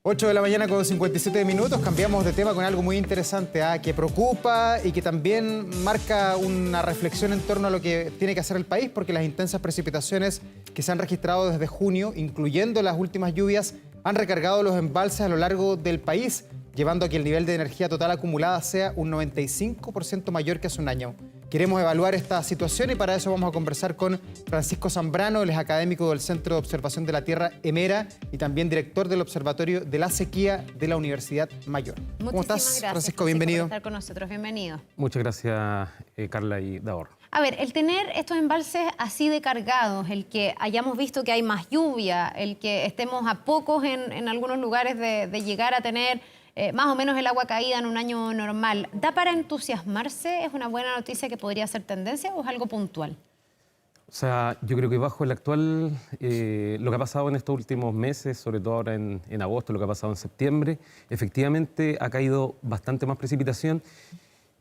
8 de la mañana con 57 minutos, cambiamos de tema con algo muy interesante, que preocupa y que también marca una reflexión en torno a lo que tiene que hacer el país, porque las intensas precipitaciones que se han registrado desde junio, incluyendo las últimas lluvias, han recargado los embalses a lo largo del país, llevando a que el nivel de energía total acumulada sea un 95% mayor que hace un año. Queremos evaluar esta situación y para eso vamos a conversar con Francisco Zambrano, él es académico del Centro de Observación de la Tierra, EMERA, y también director del Observatorio de la Sequía de la Universidad Mayor. ¿Cómo estás, gracias, Francisco? Bienvenido. Por estar con nosotros, bienvenido. Muchas gracias, Carla y Davor. A ver, el tener estos embalses así de cargados, el que hayamos visto que hay más lluvia, el que estemos a pocos en algunos lugares de llegar a tener más o menos el agua caída en un año normal, ¿da para entusiasmarse? ¿Es una buena noticia que podría ser tendencia o es algo puntual? O sea, yo creo que bajo el actual, lo que ha pasado en estos últimos meses, sobre todo ahora en agosto, lo que ha pasado en septiembre, efectivamente ha caído bastante más precipitación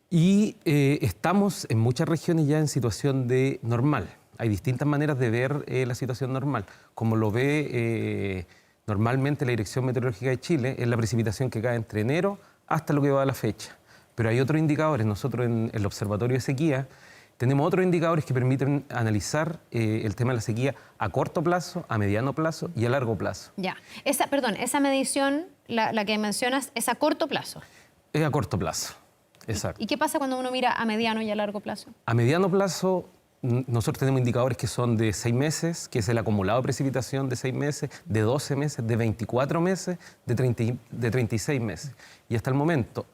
y estamos en muchas regiones ya en situación de normal. Hay distintas maneras de ver la situación normal. Como lo ve normalmente la Dirección Meteorológica de Chile, es la precipitación que cae entre enero hasta lo que va a la fecha. Pero hay otros indicadores. Nosotros en el Observatorio de Sequía tenemos otros indicadores que permiten analizar el tema de la sequía a corto plazo, a mediano plazo y a largo plazo. Ya. Esa medición, la que mencionas, es a corto plazo. Es a corto plazo, exacto. ¿Y qué pasa cuando uno mira a mediano y a largo plazo? A mediano plazo, nosotros tenemos indicadores que son de 6 meses, que es el acumulado de precipitación de 6 meses, de 12 meses, de 24 meses, de 36 meses. Y hasta el momento,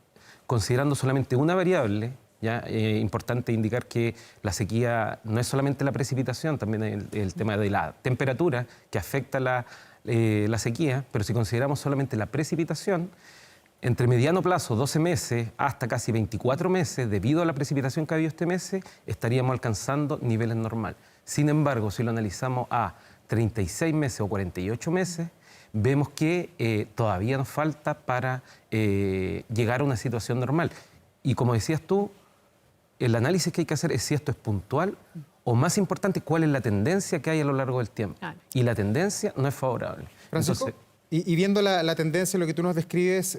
considerando solamente una variable, ya importante indicar que la sequía no es solamente la precipitación, también el tema de la temperatura que afecta la sequía, pero si consideramos solamente la precipitación, entre mediano plazo, 12 meses, hasta casi 24 meses, debido a la precipitación que ha habido este mes, estaríamos alcanzando niveles normales. Sin embargo, si lo analizamos a 36 meses o 48 meses, vemos que todavía nos falta para llegar a una situación normal. Y como decías tú, el análisis que hay que hacer es si esto es puntual o, más importante, cuál es la tendencia que hay a lo largo del tiempo. Claro. Y la tendencia no es favorable. Francisco, y viendo la tendencia, lo que tú nos describes,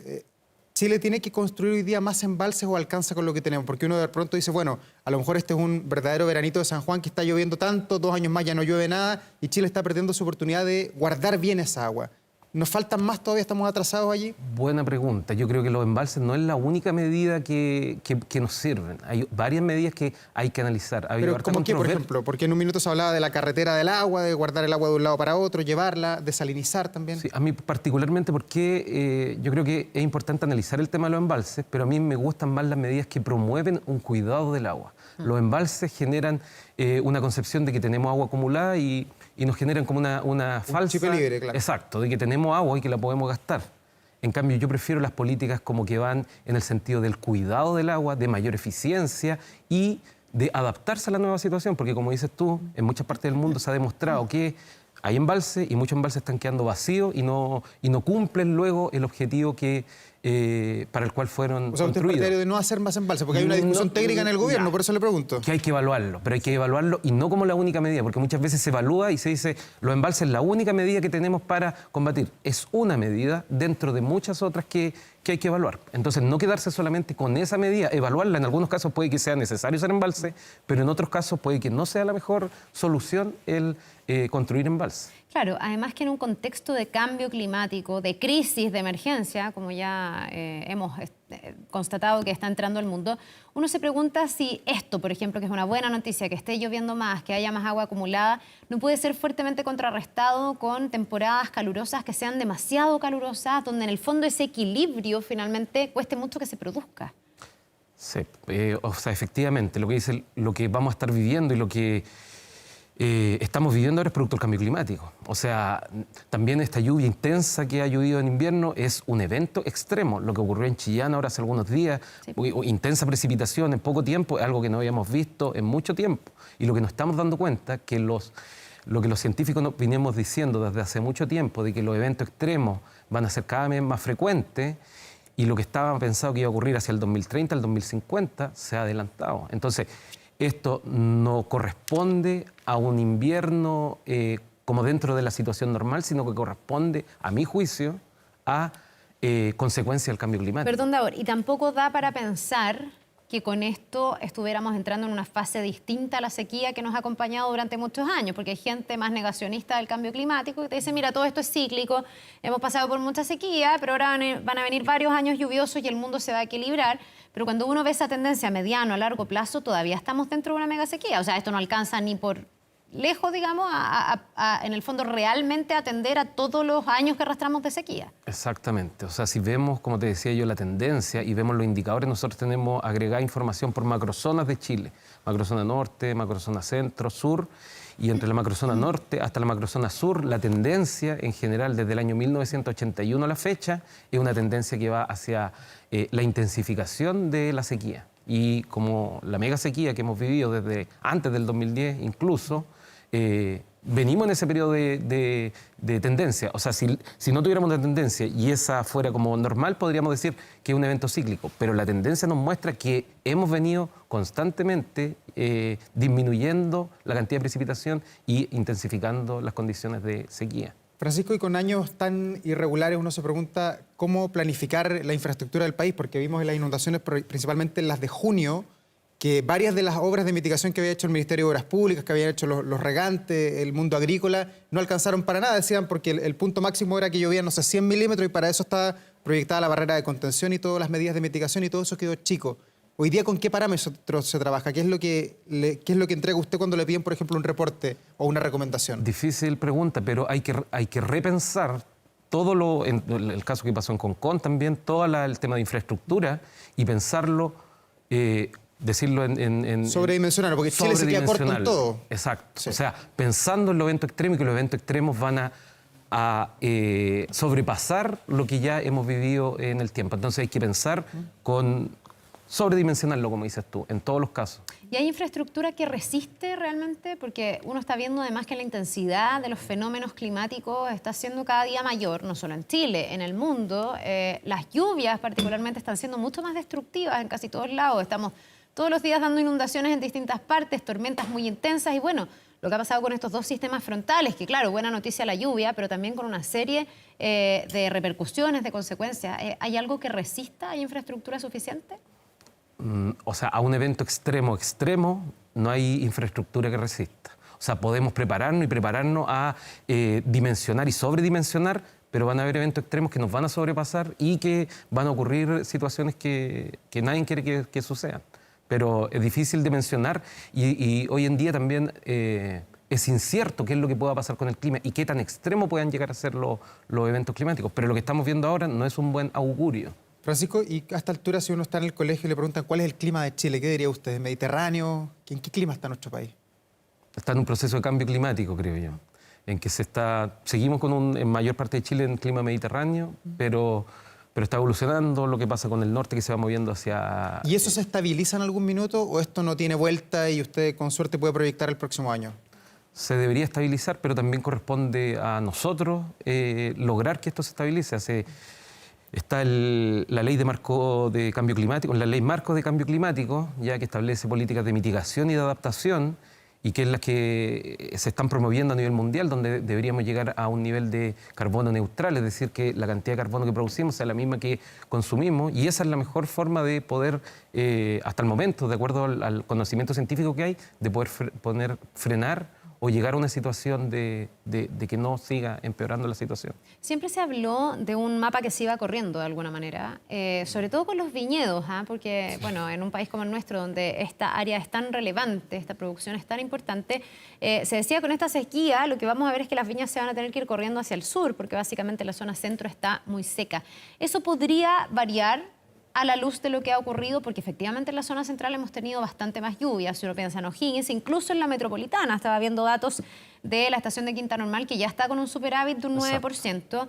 ¿Chile tiene que construir hoy día más embalses o alcanza con lo que tenemos? Porque uno de pronto dice, bueno, a lo mejor este es un verdadero veranito de San Juan que está lloviendo tanto, 2 años más ya no llueve nada y Chile está perdiendo su oportunidad de guardar bien esa agua. ¿Nos faltan más todavía? ¿Estamos atrasados allí? Buena pregunta. Yo creo que los embalses no es la única medida que nos sirven. Hay varias medidas que hay que analizar. ¿Pero cómo qué, por ejemplo? Porque en un minuto se hablaba de la carretera del agua, de guardar el agua de un lado para otro, llevarla, desalinizar también. Sí, a mí particularmente porque yo creo que es importante analizar el tema de los embalses, pero a mí me gustan más las medidas que promueven un cuidado del agua. Los embalses generan una concepción de que tenemos agua acumulada y nos generan como una falsa... chip libre, claro. Exacto, de que tenemos agua y que la podemos gastar. En cambio, yo prefiero las políticas como que van en el sentido del cuidado del agua, de mayor eficiencia y de adaptarse a la nueva situación, porque como dices tú, en muchas partes del mundo se ha demostrado que hay embalses y muchos embalses están quedando vacíos y no cumplen luego el objetivo para el cual fueron construidos. ¿Usted es partidario de no hacer más embalses? Porque hay una discusión técnica en el gobierno, por eso le pregunto. Que hay que evaluarlo, pero hay que evaluarlo y no como la única medida, porque muchas veces se evalúa y se dice los embalses es la única medida que tenemos para combatir. Es una medida dentro de muchas otras que hay que evaluar. Entonces, no quedarse solamente con esa medida, evaluarla. En algunos casos puede que sea necesario hacer embalse, pero en otros casos puede que no sea la mejor solución el construir embalse. Claro, además que en un contexto de cambio climático, de crisis, de emergencia, como ya hemos constatado que está entrando el mundo, uno se pregunta si esto, por ejemplo, que es una buena noticia, que esté lloviendo más, que haya más agua acumulada, no puede ser fuertemente contrarrestado con temporadas calurosas que sean demasiado calurosas, donde en el fondo ese equilibrio finalmente cueste mucho que se produzca. Sí, o sea, efectivamente, lo que vamos a estar viviendo y lo que estamos viviendo ahora es producto del cambio climático. O sea, también esta lluvia intensa que ha llovido en invierno es un evento extremo. Lo que ocurrió en Chillán ahora hace algunos días, sí, intensa precipitación en poco tiempo, es algo que no habíamos visto en mucho tiempo. Y lo que nos estamos dando cuenta que lo que los científicos nos vinimos diciendo desde hace mucho tiempo, de que los eventos extremos van a ser cada vez más frecuentes, y lo que estaba pensado que iba a ocurrir hacia el 2030, el 2050, se ha adelantado. Entonces, esto no corresponde a un invierno como dentro de la situación normal, sino que corresponde, a mi juicio, a consecuencia del cambio climático. Perdón, Davor, y tampoco da para pensar que con esto estuviéramos entrando en una fase distinta a la sequía que nos ha acompañado durante muchos años, porque hay gente más negacionista del cambio climático que te dice, mira, todo esto es cíclico, hemos pasado por mucha sequía, pero ahora van a venir varios años lluviosos y el mundo se va a equilibrar. Pero cuando uno ve esa tendencia a mediano, a largo plazo, todavía estamos dentro de una mega sequía. O sea, esto no alcanza ni por lejos, digamos, en el fondo realmente atender a todos los años que arrastramos de sequía. Exactamente. O sea, si vemos, como te decía yo, la tendencia y vemos los indicadores, nosotros tenemos agregada información por macrozonas de Chile. Macrozona norte, macrozona centro, sur. Y entre la macrozona norte hasta la macrozona sur, la tendencia en general desde el año 1981 a la fecha es una tendencia que va hacia la intensificación de la sequía. Y como la mega sequía que hemos vivido desde antes del 2010 incluso, venimos en ese periodo de tendencia. O sea, si no tuviéramos una tendencia y esa fuera como normal, podríamos decir que es un evento cíclico. Pero la tendencia nos muestra que hemos venido constantemente disminuyendo la cantidad de precipitación y intensificando las condiciones de sequía. Francisco, y con años tan irregulares uno se pregunta cómo planificar la infraestructura del país, porque vimos en las inundaciones, principalmente en las de junio, que varias de las obras de mitigación que había hecho el Ministerio de Obras Públicas, que habían hecho los regantes, el mundo agrícola, no alcanzaron para nada, decían, porque el punto máximo era que llovía, no sé, 100 milímetros y para eso estaba proyectada la barrera de contención y todas las medidas de mitigación y todo eso quedó chico. Hoy día, ¿con qué parámetros se trabaja? ¿Qué es lo que entrega usted cuando le piden, por ejemplo, un reporte o una recomendación? Difícil pregunta, pero hay que repensar todo en el caso que pasó en Concón también, todo el tema de infraestructura y pensarlo, decirlo sobredimensionarlo, porque Chile se queda corto en todo. Exacto. Sí. O sea, pensando en los eventos extremos y que los eventos extremos van a sobrepasar lo que ya hemos vivido en el tiempo. Entonces hay que pensar sobredimensionarlo, como dices tú, en todos los casos. ¿Y hay infraestructura que resiste realmente? Porque uno está viendo además que la intensidad de los fenómenos climáticos está siendo cada día mayor, no solo en Chile, en el mundo. Las lluvias particularmente están siendo mucho más destructivas en casi todos lados. Estamos todos los días dando inundaciones en distintas partes, tormentas muy intensas y bueno, lo que ha pasado con estos dos sistemas frontales, que claro, buena noticia la lluvia, pero también con una serie de repercusiones, de consecuencias. ¿Hay algo que resista? ¿Hay infraestructura suficiente? O sea, a un evento extremo, no hay infraestructura que resista. O sea, podemos prepararnos a dimensionar y sobredimensionar, pero van a haber eventos extremos que nos van a sobrepasar y que van a ocurrir situaciones que nadie quiere que sucedan. Pero es difícil de mencionar y hoy en día también es incierto qué es lo que pueda pasar con el clima y qué tan extremo puedan llegar a ser los eventos climáticos. Pero lo que estamos viendo ahora no es un buen augurio. Francisco, y a esta altura, si uno está en el colegio y le preguntan cuál es el clima de Chile, ¿qué diría usted? ¿Mediterráneo? ¿En qué clima está nuestro país? Está en un proceso de cambio climático, creo yo, en que seguimos en mayor parte de Chile en clima mediterráneo, pero está evolucionando lo que pasa con el norte que se va moviendo hacia... ¿Y eso se estabiliza en algún minuto o esto no tiene vuelta y usted con suerte puede proyectar el próximo año? Se debería estabilizar, pero también corresponde a nosotros lograr que esto se estabilice. Está la ley de marco de cambio climático, la ley marco de cambio climático, ya que establece políticas de mitigación y de adaptación y que es las que se están promoviendo a nivel mundial, donde deberíamos llegar a un nivel de carbono neutral, es decir, que la cantidad de carbono que producimos sea la misma que consumimos y esa es la mejor forma de poder, hasta el momento, de acuerdo al conocimiento científico que hay, de poder frenar o llegar a una situación de que no siga empeorando la situación. Siempre se habló de un mapa que se iba corriendo de alguna manera, sobre todo con los viñedos, porque bueno, en un país como el nuestro, donde esta área es tan relevante, esta producción es tan importante, se decía con esta sequía lo que vamos a ver es que las viñas se van a tener que ir corriendo hacia el sur, porque básicamente la zona centro está muy seca. ¿Eso podría variar a la luz de lo que ha ocurrido? Porque efectivamente en la zona central hemos tenido bastante más lluvia, si uno piensa en O'Higgins, incluso en la metropolitana. Estaba viendo datos de la estación de Quinta Normal que ya está con un superávit de un 9%,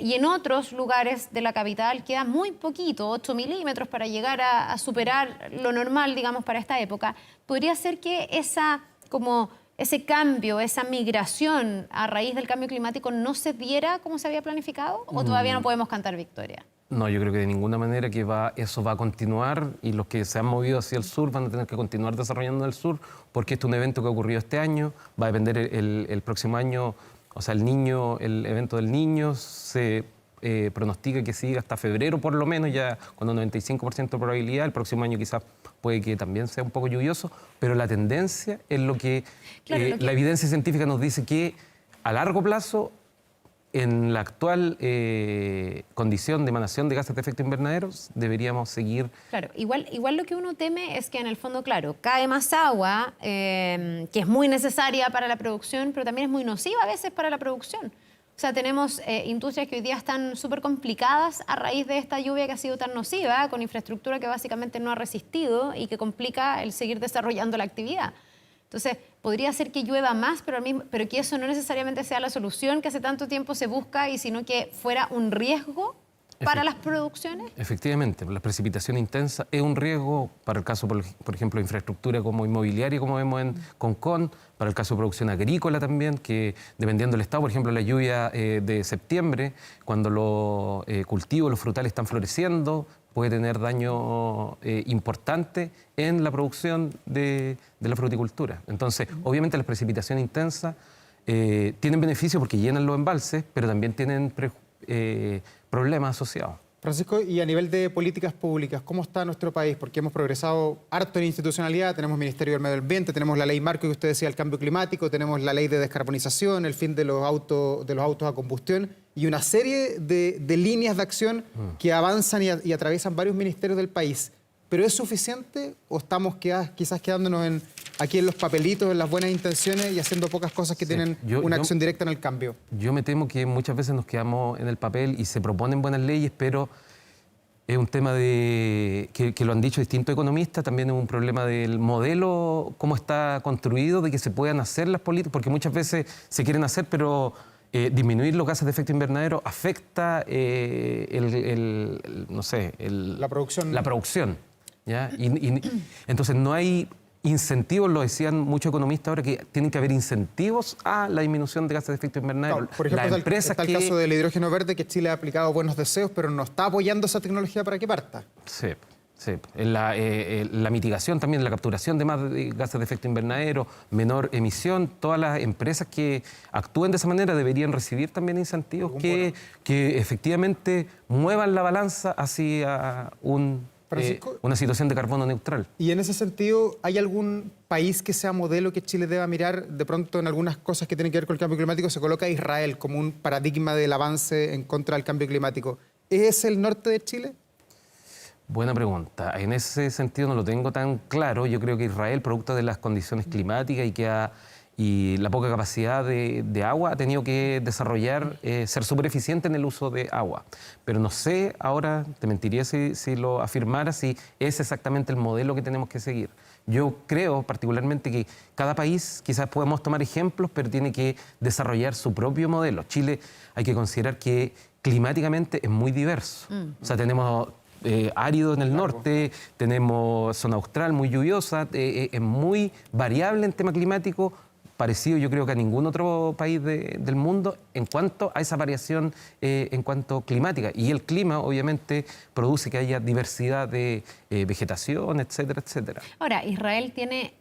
y en otros lugares de la capital queda muy poquito, 8 milímetros para llegar a superar lo normal, digamos, para esta época. ¿Podría ser que ese cambio, esa migración a raíz del cambio climático no se diera como se había planificado? ¿O todavía no podemos cantar victoria? No, yo creo que de ninguna manera que eso va a continuar y los que se han movido hacia el sur van a tener que continuar desarrollando en el sur porque este es un evento que ha ocurrido este año, va a depender el próximo año, o sea, el evento del Niño se pronostica que siga hasta febrero por lo menos, ya con un 95% de probabilidad. El próximo año quizás puede que también sea un poco lluvioso, pero la tendencia es lo que, la evidencia científica nos dice que a largo plazo, en la actual condición de emanación de gases de efecto invernadero, deberíamos seguir... Claro, igual lo que uno teme es que en el fondo, claro, cae más agua, que es muy necesaria para la producción, pero también es muy nociva a veces para la producción. O sea, tenemos industrias que hoy día están súper complicadas a raíz de esta lluvia que ha sido tan nociva, con infraestructura que básicamente no ha resistido y que complica el seguir desarrollando la actividad. Entonces, podría ser que llueva más, pero que eso no necesariamente sea la solución que hace tanto tiempo se busca, y sino que fuera un riesgo para las producciones. Efectivamente, la precipitación intensa es un riesgo para el caso, por ejemplo, de infraestructura como inmobiliaria, como vemos en Concón, para el caso de producción agrícola también, que dependiendo del estado, por ejemplo, la lluvia de septiembre, cuando los cultivos, los frutales están floreciendo, puede tener daño importante en la producción de la fruticultura. Entonces, obviamente las precipitaciones intensas tienen beneficios porque llenan los embalses, pero también tienen problemas asociados. Francisco, y a nivel de políticas públicas, ¿cómo está nuestro país? Porque hemos progresado harto en institucionalidad, tenemos Ministerio del Medio Ambiente, tenemos la ley marco que usted decía, el cambio climático, tenemos la ley de descarbonización, el fin de los autos a combustión y una serie de líneas de acción que avanzan y atraviesan varios ministerios del país. ¿Pero es suficiente o estamos quizás quedándonos aquí en los papelitos, en las buenas intenciones y haciendo pocas cosas que tienen una acción directa en el cambio? Yo me temo que muchas veces nos quedamos en el papel y se proponen buenas leyes, pero es un tema que lo han dicho distintos economistas, también es un problema del modelo, cómo está construido, de que se puedan hacer las políticas, porque muchas veces se quieren hacer, pero disminuir los gases de efecto invernadero afecta la producción. ¿Ya? Entonces no hay incentivos, lo decían muchos economistas ahora, que tienen que haber incentivos a la disminución de gases de efecto invernadero. Claro, por ejemplo, está el caso del hidrógeno verde, que Chile ha aplicado buenos deseos, pero no está apoyando esa tecnología para que parta. Sí. La mitigación también, la capturación de más gases de efecto invernadero, menor emisión, todas las empresas que actúen de esa manera deberían recibir también incentivos que efectivamente muevan la balanza hacia una situación de carbono neutral. Y en ese sentido, ¿hay algún país que sea modelo que Chile deba mirar? De pronto, en algunas cosas que tienen que ver con el cambio climático, se coloca a Israel como un paradigma del avance en contra del cambio climático. ¿Es ese el norte de Chile? Buena pregunta. En ese sentido no lo tengo tan claro. Yo creo que Israel, producto de las condiciones climáticas y la poca capacidad de agua, ha tenido que desarrollar, ser súper eficiente en el uso de agua. Pero no sé, ahora te mentiría si lo afirmara, si es exactamente el modelo que tenemos que seguir. Yo creo particularmente que cada país, quizás podemos tomar ejemplos, pero tiene que desarrollar su propio modelo. Chile, hay que considerar que climáticamente es muy diverso. O sea, tenemos árido en el norte, tenemos zona austral muy lluviosa, es muy variable en tema climático, parecido yo creo que a ningún otro país del mundo en cuanto a esa variación en cuanto climática. Y el clima obviamente produce que haya diversidad de vegetación, etcétera, etcétera. Ahora, Israel tiene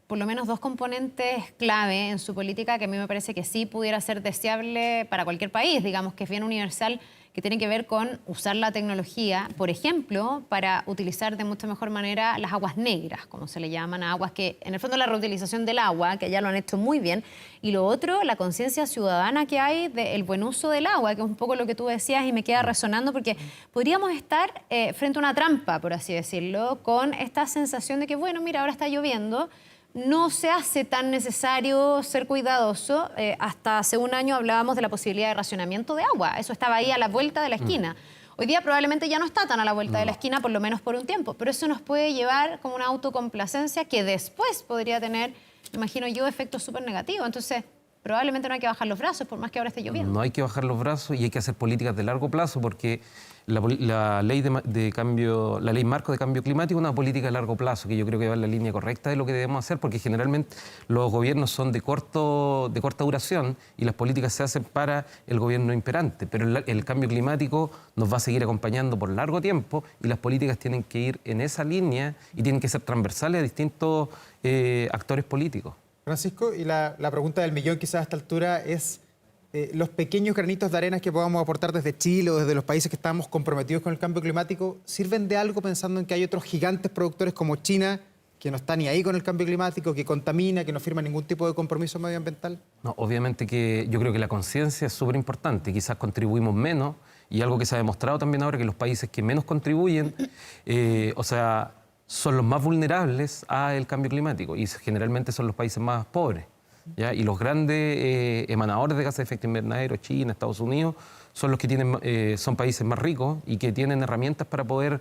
por lo menos dos componentes clave en su política que a mí me parece que sí pudiera ser deseable para cualquier país, digamos que es bien universal, que tiene que ver con usar la tecnología, por ejemplo, para utilizar de mucha mejor manera las aguas negras, como se le llaman, a aguas que, en el fondo, la reutilización del agua, que ya lo han hecho muy bien, y lo otro, la conciencia ciudadana que hay del buen uso del agua, que es un poco lo que tú decías y me queda resonando, porque podríamos estar frente a una trampa, por así decirlo, con esta sensación de que, bueno, mira, ahora está lloviendo, no se hace tan necesario ser cuidadoso. Hasta hace un año hablábamos de la posibilidad de racionamiento de agua. Eso estaba ahí a la vuelta de la esquina. Hoy día probablemente ya no está tan a la vuelta de la esquina, por lo menos por un tiempo. Pero eso nos puede llevar como una autocomplacencia que después podría tener, me imagino yo, efectos súper negativos. Entonces, probablemente no hay que bajar los brazos, por más que ahora esté lloviendo. No hay que bajar los brazos y hay que hacer políticas de largo plazo, porque la ley la ley marco de cambio climático es una política de largo plazo que yo creo que va en la línea correcta de lo que debemos hacer, porque generalmente los gobiernos son de corta duración y las políticas se hacen para el gobierno imperante, pero el cambio climático nos va a seguir acompañando por largo tiempo y las políticas tienen que ir en esa línea y tienen que ser transversales a distintos actores políticos. Francisco, y la pregunta del millón quizás a esta altura es, los pequeños granitos de arena que podamos aportar desde Chile o desde los países que estamos comprometidos con el cambio climático sirven de algo pensando en que hay otros gigantes productores como China que no está ni ahí con el cambio climático, que contamina, que no firma ningún tipo de compromiso medioambiental? No, obviamente que yo creo que la conciencia es súper importante. Quizás contribuimos menos y algo que se ha demostrado también ahora que los países que menos contribuyen, son los más vulnerables al cambio climático y generalmente son los países más pobres. ¿Ya? Y los grandes emanadores de gases de efecto invernadero, China, Estados Unidos, son los que tienen, son países más ricos y que tienen herramientas para poder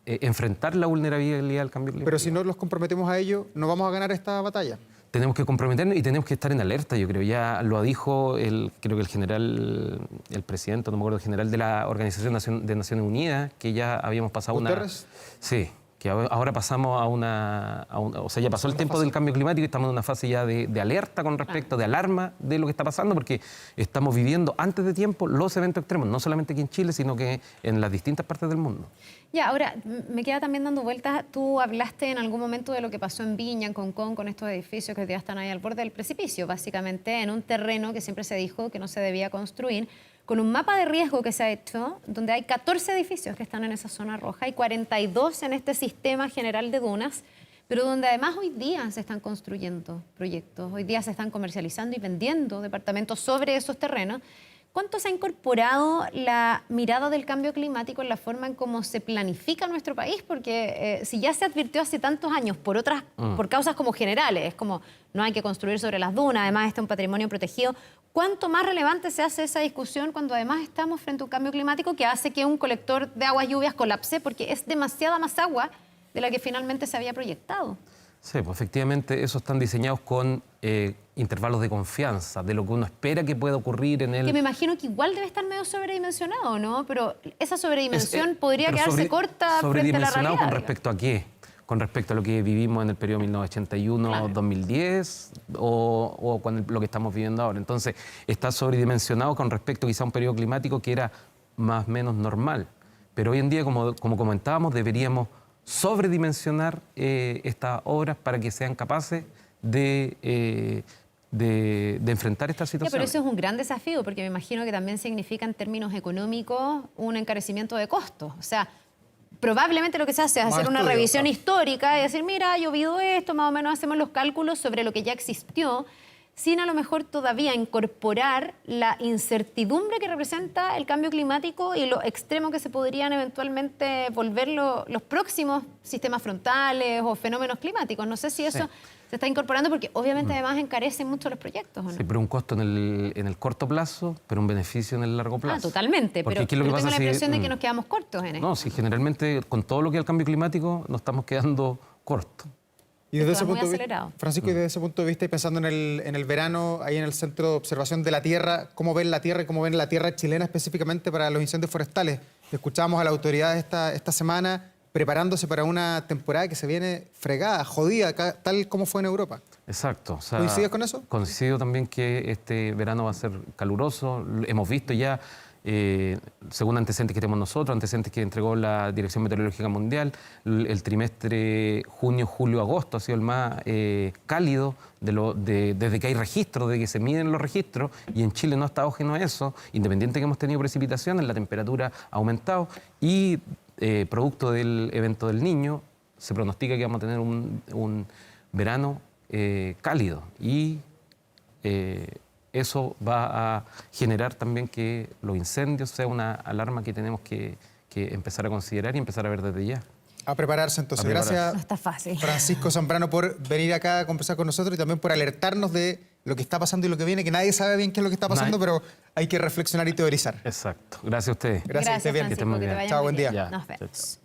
enfrentar la vulnerabilidad al cambio climático. Pero si no los comprometemos a ello, no vamos a ganar esta batalla. Tenemos que comprometernos y tenemos que estar en alerta, yo creo. Ya lo dijo, creo que el general, el presidente, no me acuerdo, el general de la Organización de Naciones Unidas, que ya habíamos pasado ¿Guterres? Sí, que ahora pasamos o sea, ya pasó el tiempo del cambio climático y estamos en una fase ya de alerta con respecto, de alarma de lo que está pasando, porque estamos viviendo antes de tiempo los eventos extremos, no solamente aquí en Chile, sino que en las distintas partes del mundo. Ya, ahora, me queda también dando vueltas. Tú hablaste en algún momento de lo que pasó en Viña, en Concón, con estos edificios que hoy día están ahí al borde del precipicio, básicamente en un terreno que siempre se dijo que no se debía construir, con un mapa de riesgo que se ha hecho, donde hay 14 edificios que están en esa zona roja y 42 en este sistema general de dunas, pero donde además hoy día se están construyendo proyectos, hoy día se están comercializando y vendiendo departamentos sobre esos terrenos. ¿Cuánto se ha incorporado la mirada del cambio climático en la forma en cómo se planifica nuestro país? Porque si ya se advirtió hace tantos años por causas como generales, como no hay que construir sobre las dunas, además este es un patrimonio protegido, ¿cuánto más relevante se hace esa discusión cuando además estamos frente a un cambio climático que hace que un colector de aguas lluvias colapse porque es demasiada más agua de la que finalmente se había proyectado? Sí, pues efectivamente esos están diseñados con intervalos de confianza, de lo que uno espera que pueda ocurrir en el... Que me imagino que igual debe estar medio sobredimensionado, ¿no? Pero esa sobredimensión podría quedarse corta frente a la realidad. ¿Con respecto a qué? Con respecto a lo que vivimos en el periodo 1981-2010 o con lo que estamos viviendo ahora. Entonces, está sobredimensionado con respecto quizá a un periodo climático que era más o menos normal. Pero hoy en día, como comentábamos, deberíamos sobredimensionar estas obras para que sean capaces de enfrentar esta situación. Pero eso es un gran desafío, porque me imagino que también significa en términos económicos un encarecimiento de costos. O sea, probablemente lo que se hace es hacer una revisión histórica y decir, mira, ha llovido esto, más o menos hacemos los cálculos sobre lo que ya existió, sin a lo mejor todavía incorporar la incertidumbre que representa el cambio climático y lo extremo que se podrían eventualmente volver los próximos sistemas frontales o fenómenos climáticos. No sé si eso se está incorporando porque obviamente además encarecen mucho los proyectos, ¿o no? Sí, pero un costo en el corto plazo, pero un beneficio en el largo plazo. Totalmente, porque pero tengo la impresión de que nos quedamos cortos en esto. No, sí, generalmente con todo lo que es el cambio climático nos estamos quedando cortos. Y desde ese punto de vista, Francisco, y desde ese punto de vista y pensando en el verano, ahí en el Centro de Observación de la Tierra, ¿cómo ven la Tierra y cómo ven la Tierra chilena específicamente para los incendios forestales? Escuchábamos a la autoridad esta semana preparándose para una temporada que se viene fregada, jodida, tal como fue en Europa. Exacto. O sea, ¿coincides con eso? Coincido también que este verano va a ser caluroso. Hemos visto ya, según antecedentes que tenemos nosotros, antecedentes que entregó la Dirección Meteorológica Mundial, el trimestre junio, julio, agosto ha sido el más cálido desde que hay registros, de que se miden los registros, y en Chile no ha estado ajeno a eso. Independiente que hemos tenido precipitaciones, la temperatura ha aumentado y producto del evento del Niño, se pronostica que vamos a tener un verano cálido y eso va a generar también que los incendios sea una alarma que tenemos que empezar a considerar y empezar a ver desde ya. A prepararse entonces. Gracias, no está fácil, Francisco Zambrano, por venir acá a conversar con nosotros y también por alertarnos de lo que está pasando y lo que viene, que nadie sabe bien qué es lo que está pasando, pero hay que reflexionar y teorizar. Exacto. Gracias a ustedes. Gracias, que estés bien. Francisco, que te vaya Chao, muy buen día. bien. Nos vemos.